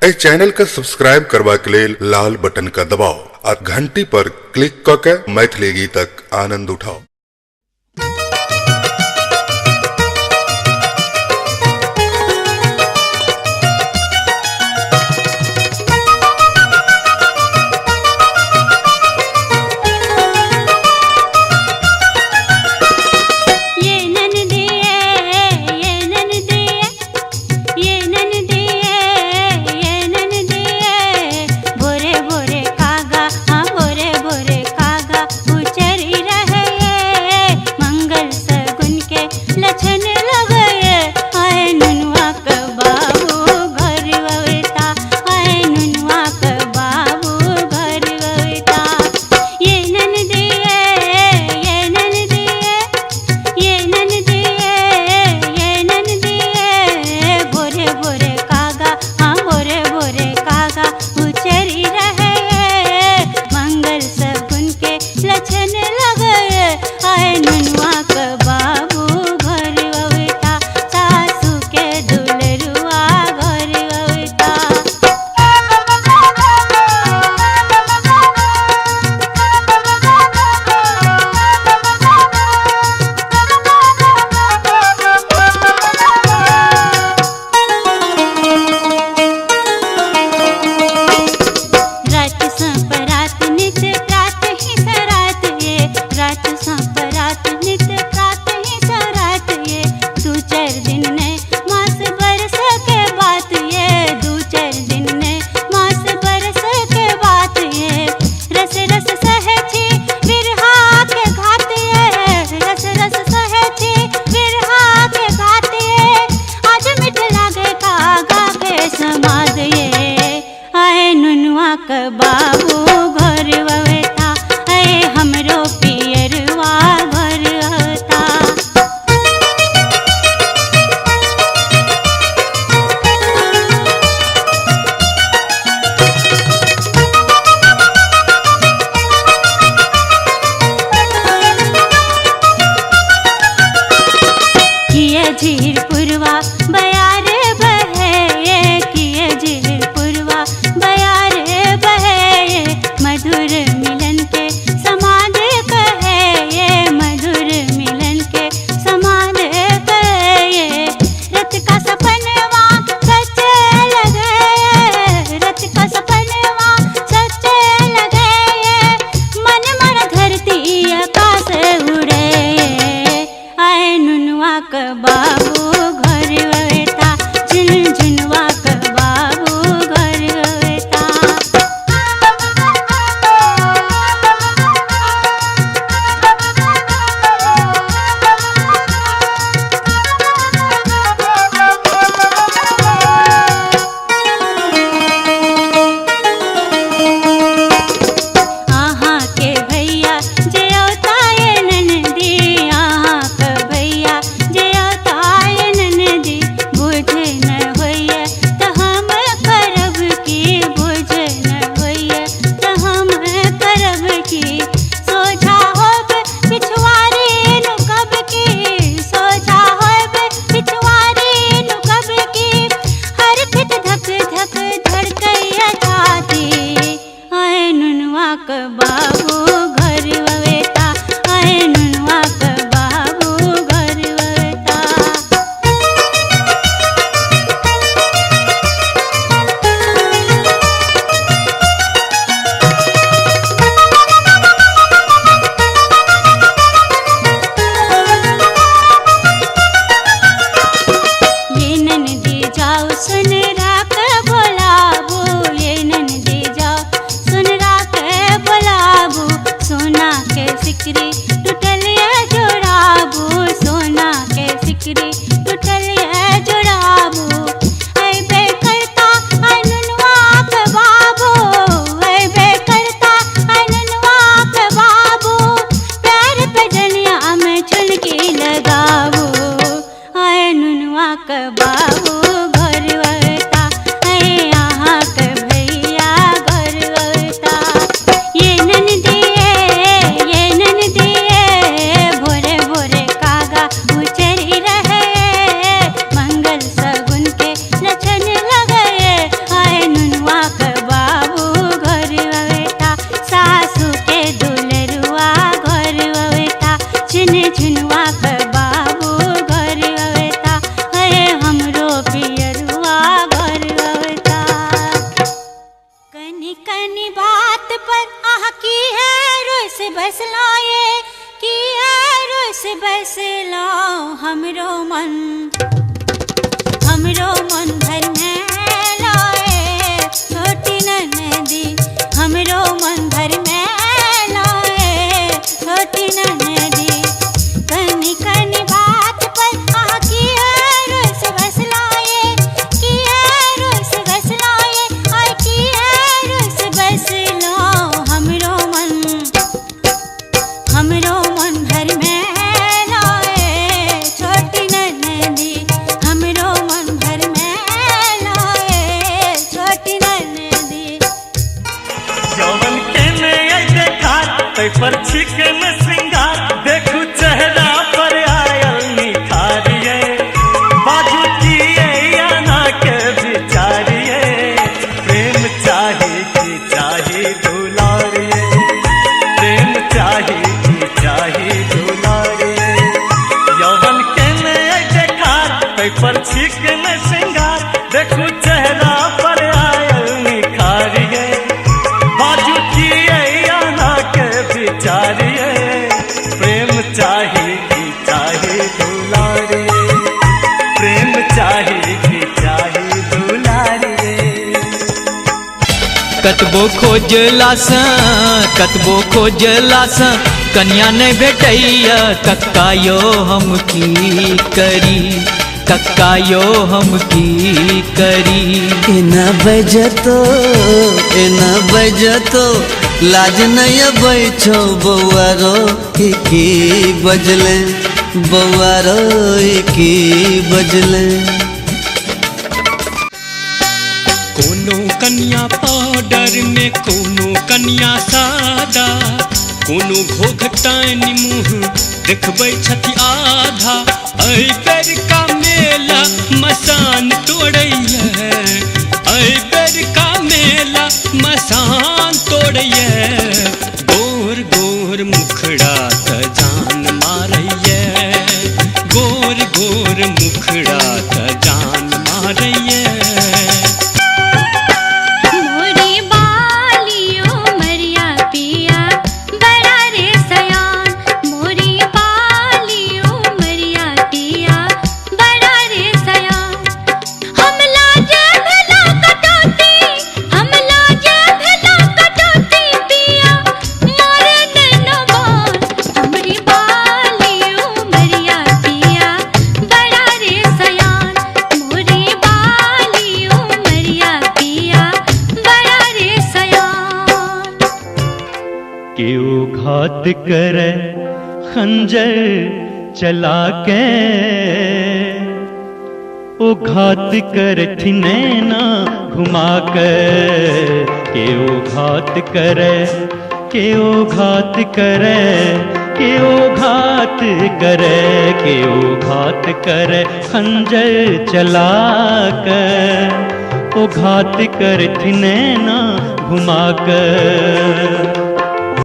ए channel का subscribe करवा के लिए लाल बटन का दबाओ और घंटी पर क्लिक करके मैथिली गीतक आनंद उठाओ। बाबू घर ववेता ऐ हमरो पियरवा घर ववेता। किए झीर पुरवा बयारे बहे, किए झीर पुरवा बयारे बहे, मधुर मिलन के समाध कहे, ये मधुर मिलन के समाध कहे। रत का सपनवा सच्चे लगे, रत का सपनवा सच्चे लगे, मन मन धरती आकाश उड़े, आए नुनवा क बाबू घर ववेता, झुनझुनवा क बाबू घर ववेता। आहा के भैया जे अवताये ननदी, आहा के भैया जे अवताये ननदी, बुझ न होइए त हम करब की, बुझ न होइए त हम करब की। सोझा होब पिछवारी नु कब की, सोझा होब पिछवारी नु कब की, हर फिट धक धक धड़कैया छाती, आए नुनवा क बाबू घर ववेता, आए नुनवा क बाबू घर ववेता। ये ननदी जाओ सुन राख बोला, बसलाए कि रुस बसला हमरो मन भर में लाए छोटी ननदी हमरो मन भर में लाए छोटी ननदी कनी कनी बात पर आकी रुस बसलाए कि रुस बसलाए आकी रुस बसला हमरो मन भर में लाए छोटी ननदी हमरो मन भर में लाए छोटी ननदी यौवन के में देखा तै पर छिकन श्रृंगार देखू चेहरा पर आयल निखारिए बाजू किए या ना के विचारिए प्रेम चाहे कि चाहे दुलारिए प्रेम चाहे कि चाहे दुलारिए यौवन के में देखा तै पर छिकन श्रृंगार देखू चेहरा पर आयल निखारिए बाजू किए या ना के विचारिए प्रेम चाहे कि चाहे दुलारिए प्रेम चाहे कि चाहे दुलारिए कतबो खोजलास कन्या नहीं भेटैया कक्कायो हम की करी कक्कायो हम की करी एना बजतो लाज नहीं बैठो बौआरो की बजले बौआरो की बजले कोनो कन्या पाउडर में कोनो कन्या सादा कोनो घोघटाइन मुँह देखबै छथि आधा ऐ बेर का मेला मसान तोड़ैया ऐ बेर का मेला मसान तोड़ैया गोर गोर मुखड़ा त जान मारैया गोर गोर मुखड़ा त जान मारैया मोरी बालियो मरिया पिया बड़ा रे सयान मोरी बालियो मरिया पिया बड़ा रे सयान हम लाजे भला कटौती पिया मारे नैनवान हमरी बालियो मरिया पिया बड़ा रे सयान मोरी बालियो मरिया पिया बड़ा रे सयान केओ घात करे खंजर चला के ओ घात करथि नैना घुमा कर केओ घात करे केओ घात करे केओ घात करे केओ घात करे खंजर चला कर ओ घात करथि नैना घुमा कर